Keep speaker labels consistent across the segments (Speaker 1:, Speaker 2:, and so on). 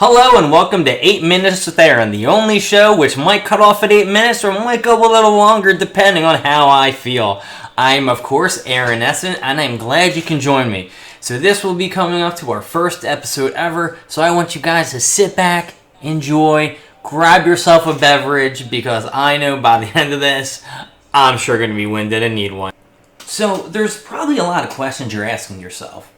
Speaker 1: Hello and welcome to 8 Minutes with Aaron, the only show which might cut off at 8 minutes or might go a little longer depending on how I feel. I'm of course Aaron Essen and I'm glad you can join me. So this will be coming up to our first episode ever, so I want you guys to sit back, enjoy, grab yourself a beverage because I know by the end of this, I'm sure going to be winded and need one. So there's probably a lot of questions you're asking yourself.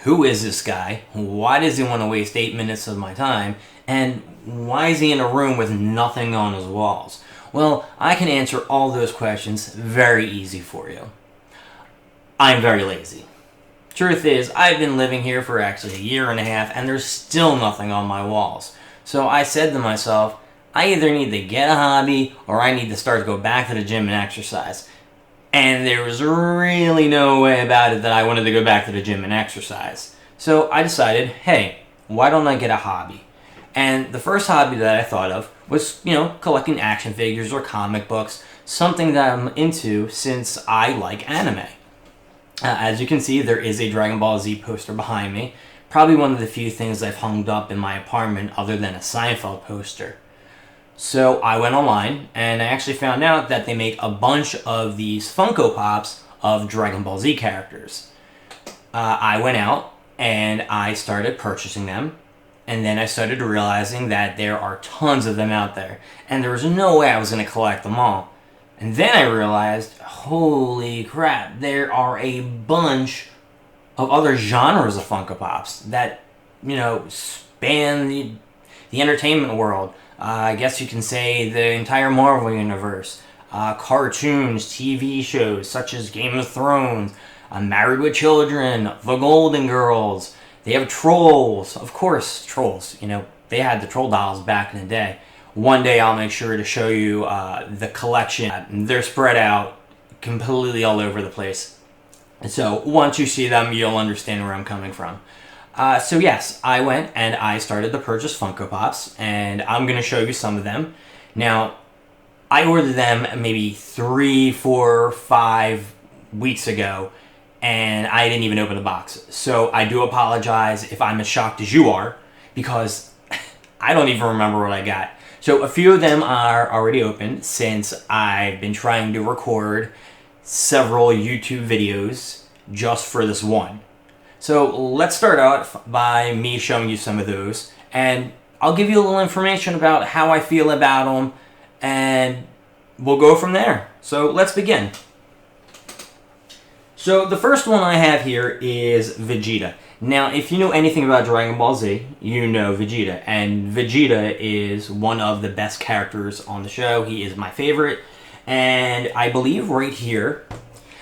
Speaker 1: Who is this guy? Why does he want to waste 8 minutes of my time? And why is he in a room with nothing on his walls? Well, I can answer all those questions very easy for you. I'm very lazy. Truth is, I've been living here for actually a year and a half and there's still nothing on my walls. So I said to myself, I either need to get a hobby or I need to start to go back to the gym and exercise. And there was really no way about it that I wanted to go back to the gym and exercise. So I decided, hey, why don't I get a hobby? And the first hobby that I thought of was, collecting action figures or comic books, something that I'm into since I like anime. As you can see, there is a Dragon Ball Z poster behind me. Probably one of the few things I've hung up in my apartment other than a Seinfeld poster. So I went online and I actually found out that they make a bunch of these Funko Pops of Dragon Ball Z characters. I went out and I started purchasing them, and then I started realizing that there are tons of them out there and there was no way I was going to collect them all. And then I realized, holy crap, there are a bunch of other genres of Funko Pops that, span the entertainment world. I guess you can say the entire Marvel Universe. Cartoons, TV shows such as Game of Thrones, Married with Children, The Golden Girls. They have trolls. Of course, trolls. They had the troll dolls back in the day. One day I'll make sure to show you the collection. They're spread out completely all over the place. So once you see them, you'll understand where I'm coming from. So yes, I went and I started to purchase Funko Pops, and I'm going to show you some of them. Now, I ordered them maybe 3, 4, 5 weeks ago, and I didn't even open the box. So I do apologize if I'm as shocked as you are, because I don't even remember what I got. So a few of them are already open since I've been trying to record several YouTube videos just for this one. So let's start out by me showing you some of those, and I'll give you a little information about how I feel about them, and we'll go from there. So let's begin. So the first one I have here is Vegeta. Now, if you know anything about Dragon Ball Z, you know Vegeta, and Vegeta is one of the best characters on the show. He is my favorite, and I believe right here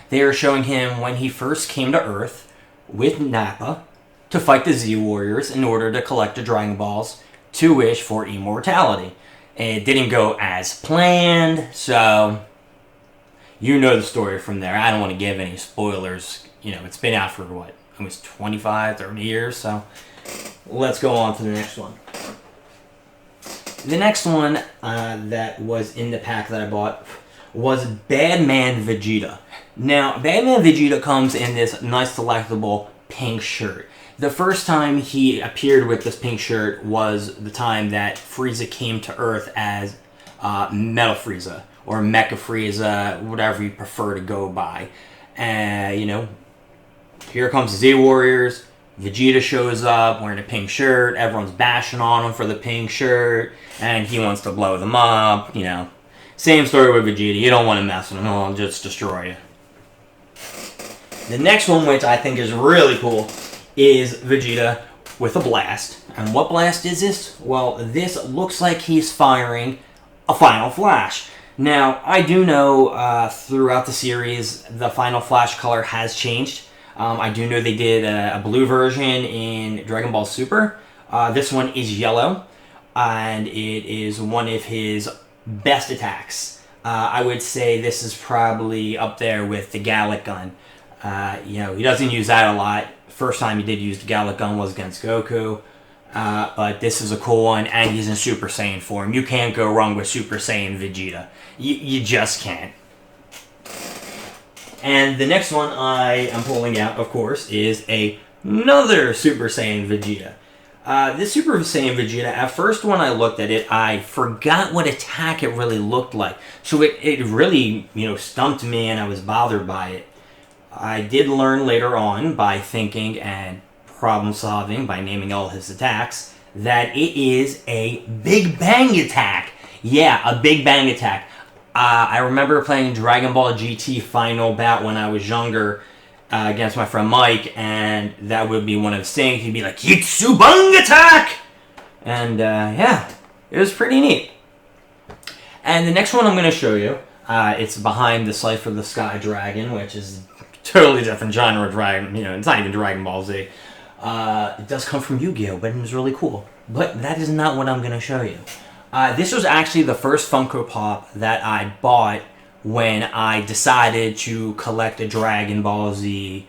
Speaker 1: they are showing him when he first came to Earth with Nappa to fight the Z Warriors in order to collect the Dragon Balls to wish for immortality. It didn't go as planned, so you know the story from there. I don't want to give any spoilers. It's been out for what? Almost 25, 30 years, so let's go on to the next one. The next one that was in the pack that I bought was Badman Vegeta. Now, Badman Vegeta comes in this nice delectable pink shirt. The first time he appeared with this pink shirt was the time that Frieza came to Earth as Metal Frieza, or Mecha Frieza, whatever you prefer to go by. Here comes the Z Warriors. Vegeta shows up wearing a pink shirt. Everyone's bashing on him for the pink shirt, and he wants to blow them up, Same story with Vegeta. You don't want to mess with him. He'll just destroy you. The next one, which I think is really cool, is Vegeta with a blast. And what blast is this? Well, this looks like he's firing a Final Flash. Now, I do know throughout the series, the Final Flash color has changed. I do know they did a blue version in Dragon Ball Super. This one is yellow, and it is one of his best attacks. I would say this is probably up there with the Gallic Gun. He doesn't use that a lot. First time he did use the Gallic Gun was against Goku. But this is a cool one, and he's in Super Saiyan form. You can't go wrong with Super Saiyan Vegeta. You just can't. And the next one I am pulling out, of course, is another Super Saiyan Vegeta. This Super Saiyan Vegeta, at first when I looked at it, I forgot what attack it really looked like. So it really, stumped me and I was bothered by it. I did learn later on by thinking and problem solving, by naming all his attacks, that it is a Big Bang attack. Yeah, a Big Bang attack. I remember playing Dragon Ball GT Final Bout when I was younger, against my friend Mike, and that would be one of his things. He'd be like, Yitsubang attack! And, yeah, it was pretty neat. And the next one I'm going to show you, it's behind the Cypher the Sky Dragon, which is a totally different genre of dragon. It's not even Dragon Ball Z. It does come from Yu-Gi-Oh!, but it was really cool. But that is not what I'm going to show you. This was actually the first Funko Pop that I bought when I decided to collect a Dragon Ball Z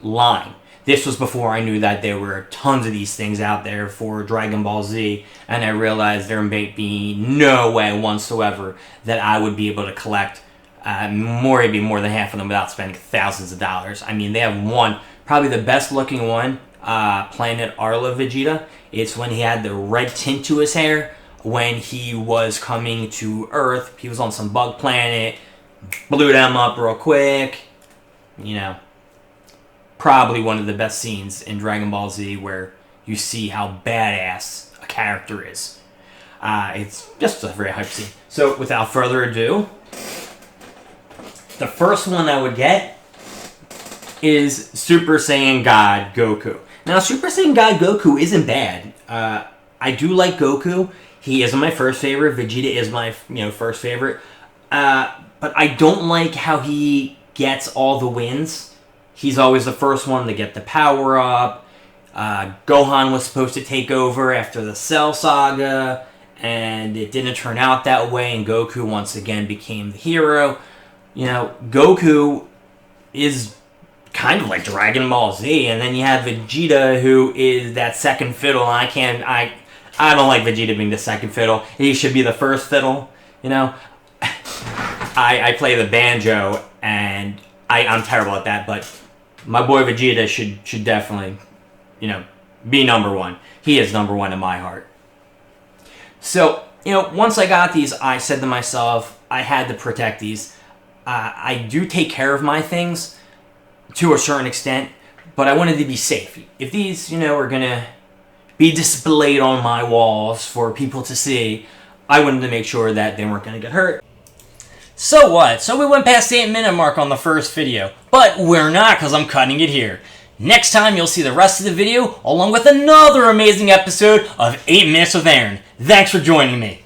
Speaker 1: line. This was before I knew that there were tons of these things out there for Dragon Ball Z, and I realized there may be no way whatsoever that I would be able to collect maybe more than half of them without spending thousands of dollars. I mean, they have one, probably the best looking one, Planet Arla Vegeta. It's when he had the red tint to his hair. When he was coming to Earth, he was on some bug planet, blew them up real quick. Probably one of the best scenes in Dragon Ball Z where you see how badass a character is. It's just a very hype scene. So without further ado, the first one I would get is Super Saiyan God Goku. Now, Super Saiyan God Goku isn't bad. I do like Goku. He isn't my first favorite. Vegeta is my first favorite. But I don't like how he gets all the wins. He's always the first one to get the power up. Gohan was supposed to take over after the Cell Saga, and it didn't turn out that way, and Goku once again became the hero. Goku is kind of like Dragon Ball Z, and then you have Vegeta, who is that second fiddle, and I don't like Vegeta being the second fiddle. He should be the first fiddle, I play the banjo, and I'm terrible at that, but my boy Vegeta should definitely, be number one. He is number one in my heart. So, once I got these, I said to myself, I had to protect these. I do take care of my things to a certain extent, but I wanted to be safe. If these, are going to be displayed on my walls for people to see, I wanted to make sure that they weren't going to get hurt. So what? So we went past the 8-minute mark on the first video, but we're not, because I'm cutting it here. Next time you'll see the rest of the video along with another amazing episode of 8 Minutes with Aaron. Thanks for joining me.